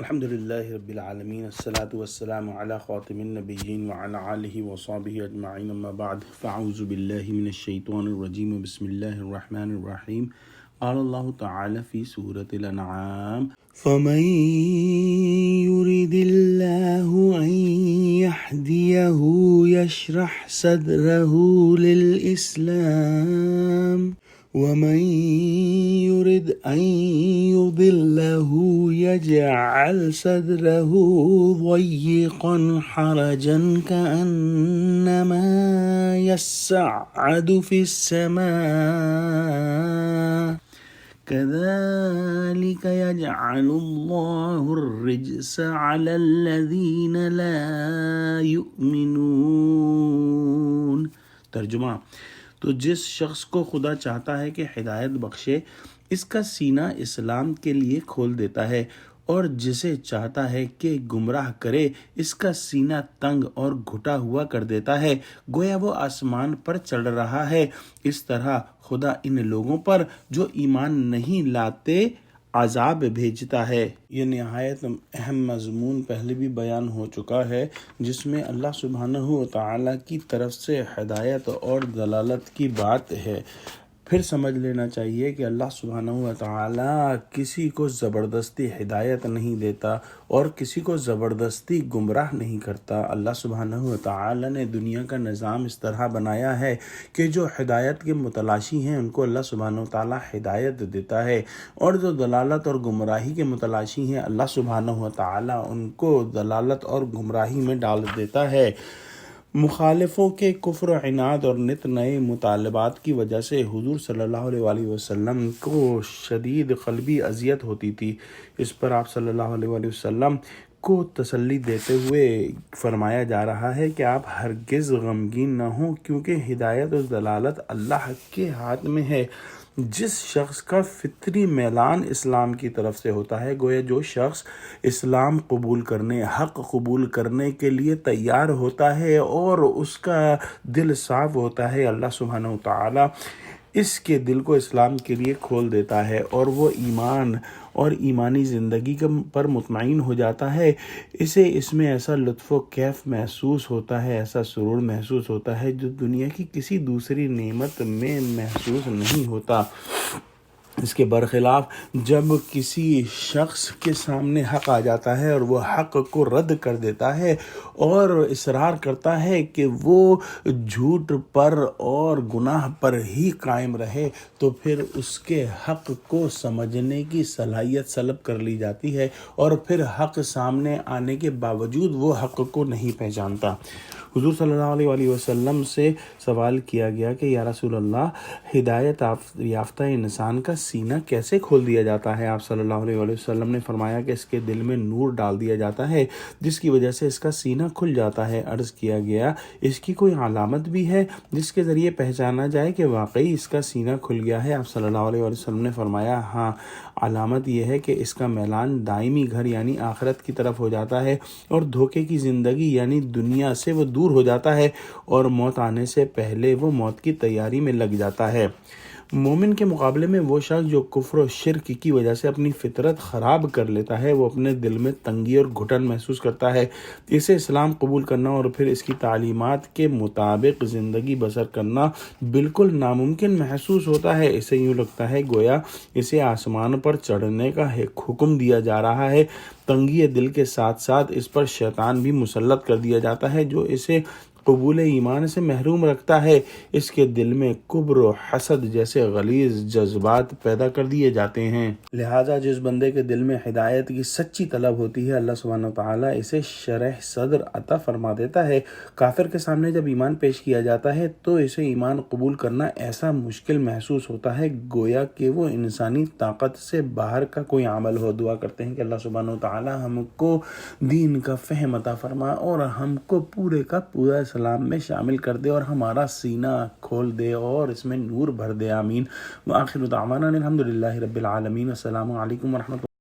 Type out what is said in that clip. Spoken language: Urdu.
الحمد لله رب العالمين الصلاة والسلام على خاتم النبيين وعلى آله وصحبه أجمعين أما بعد فأعوذ بالله من الشيطان الرجيم بسم الله الرحمن الرحيم قال الله تعالى في سورة الأنعام فمن يرد الله أن يهديه يشرح صدره للإسلام ومن يرد أن يضله يجعل صدره ضيقا حرجا كأنما يصعد في السماء كذلك يجعل الله الرجس على الذين لا يؤمنون۔ ترجمہ: تو جس شخص کو خدا چاہتا ہے کہ ہدایت بخشے اس کا سینہ اسلام کے لیے کھول دیتا ہے، اور جسے چاہتا ہے کہ گمراہ کرے اس کا سینہ تنگ اور گھٹا ہوا کر دیتا ہے، گویا وہ آسمان پر چڑھ رہا ہے۔ اس طرح خدا ان لوگوں پر جو ایمان نہیں لاتے عذاب بھیجتا ہے۔ یہ نہایت اہم مضمون پہلے بھی بیان ہو چکا ہے، جس میں اللہ سبحانہ و تعالیٰ کی طرف سے ہدایت اور دلالت کی بات ہے۔ پھر سمجھ لینا چاہیے کہ اللہ سبحانہ و تعالیٰ کسی کو زبردستی ہدایت نہیں دیتا اور کسی کو زبردستی گمراہ نہیں کرتا۔ اللہ سبحانہ و تعالیٰ نے دنیا کا نظام اس طرح بنایا ہے کہ جو ہدایت کے متلاشی ہیں ان کو اللہ سبحانہ و تعالیٰ ہدایت دیتا ہے، اور جو دلالت اور گمراہی کے متلاشی ہیں اللہ سبحانہ و تعالیٰ ان کو دلالت اور گمراہی میں ڈال دیتا ہے۔ مخالفوں کے کفر و عناد اور نت نئے مطالبات کی وجہ سے حضور صلی اللہ علیہ وآلہ وسلم کو شدید قلبی اذیت ہوتی تھی۔ اس پر آپ صلی اللہ علیہ وآلہ وسلم کو تسلی دیتے ہوئے فرمایا جا رہا ہے کہ آپ ہرگز غمگین نہ ہوں، کیونکہ ہدایت اور دلالت اللہ کے ہاتھ میں ہے۔ جس شخص کا فطری میلان اسلام کی طرف سے ہوتا ہے، گویا جو شخص اسلام قبول کرنے، حق قبول کرنے کے لیے تیار ہوتا ہے اور اس کا دل صاف ہوتا ہے، اللہ سبحانہ و تعالیٰ اس کے دل کو اسلام کے لیے کھول دیتا ہے اور وہ ایمان اور ایمانی زندگی پر مطمئن ہو جاتا ہے۔ اسے اس میں ایسا لطف و کیف محسوس ہوتا ہے، ایسا سرور محسوس ہوتا ہے جو دنیا کی کسی دوسری نعمت میں محسوس نہیں ہوتا۔ اس کے برخلاف جب کسی شخص کے سامنے حق آ جاتا ہے اور وہ حق کو رد کر دیتا ہے اور اصرار کرتا ہے کہ وہ جھوٹ پر اور گناہ پر ہی قائم رہے، تو پھر اس کے حق کو سمجھنے کی صلاحیت سلب کر لی جاتی ہے اور پھر حق سامنے آنے کے باوجود وہ حق کو نہیں پہچانتا۔ حضور صلی اللہ علیہ وآلہ وسلم سے سوال کیا گیا کہ یا رسول اللہ، ہدایت یافتہ انسان کا سینہ کیسے کھول دیا جاتا ہے؟ آپ صلی اللہ علیہ وآلہ وسلم نے فرمایا کہ اس کے دل میں نور ڈال دیا جاتا ہے، جس کی وجہ سے اس کا سینہ کھل جاتا ہے۔ عرض کیا گیا، اس کی کوئی علامت بھی ہے جس کے ذریعے پہچانا جائے کہ واقعی اس کا سینہ کھل گیا ہے؟ آپ صلی اللہ علیہ وآلہ وسلم نے فرمایا، ہاں، علامت یہ ہے کہ اس کا میلان دائمی گھر یعنی آخرت کی طرف ہو جاتا ہے اور دھوکے کی زندگی یعنی دنیا سے وہ دور ہو جاتا ہے اور موت آنے سے پہلے وہ موت کی تیاری میں لگ جاتا ہے۔ مومن کے مقابلے میں وہ شخص جو کفر و شرک کی وجہ سے اپنی فطرت خراب کر لیتا ہے، وہ اپنے دل میں تنگی اور گھٹن محسوس کرتا ہے۔ اسے اسلام قبول کرنا اور پھر اس کی تعلیمات کے مطابق زندگی بسر کرنا بالکل ناممکن محسوس ہوتا ہے۔ اسے یوں لگتا ہے گویا اسے آسمان پر چڑھنے کا حکم دیا جا رہا ہے۔ تنگی دل کے ساتھ ساتھ اس پر شیطان بھی مسلط کر دیا جاتا ہے جو اسے قبول ایمان سے محروم رکھتا ہے۔ اس کے دل میں کبر و حسد جیسے غلیظ جذبات پیدا کر دیے جاتے ہیں۔ لہٰذا جس بندے کے دل میں ہدایت کی سچی طلب ہوتی ہے، اللہ سبحانہ وتعالیٰ اسے شرح صدر عطا فرما دیتا ہے۔ کافر کے سامنے جب ایمان پیش کیا جاتا ہے تو اسے ایمان قبول کرنا ایسا مشکل محسوس ہوتا ہے گویا کہ وہ انسانی طاقت سے باہر کا کوئی عمل ہو۔ دعا کرتے ہیں کہ اللہ سبحانہ وتعالیٰ ہم کو دین کا فہم عطا فرما اور ہم کو پورے کا پورا اسلام میں شامل کر دے اور ہمارا سینہ کھول دے اور اس میں نور بھر دے، آمین۔ وآخر دعوانا الحمد للہ رب العالمین۔ السلام علیکم ورحمۃ اللہ۔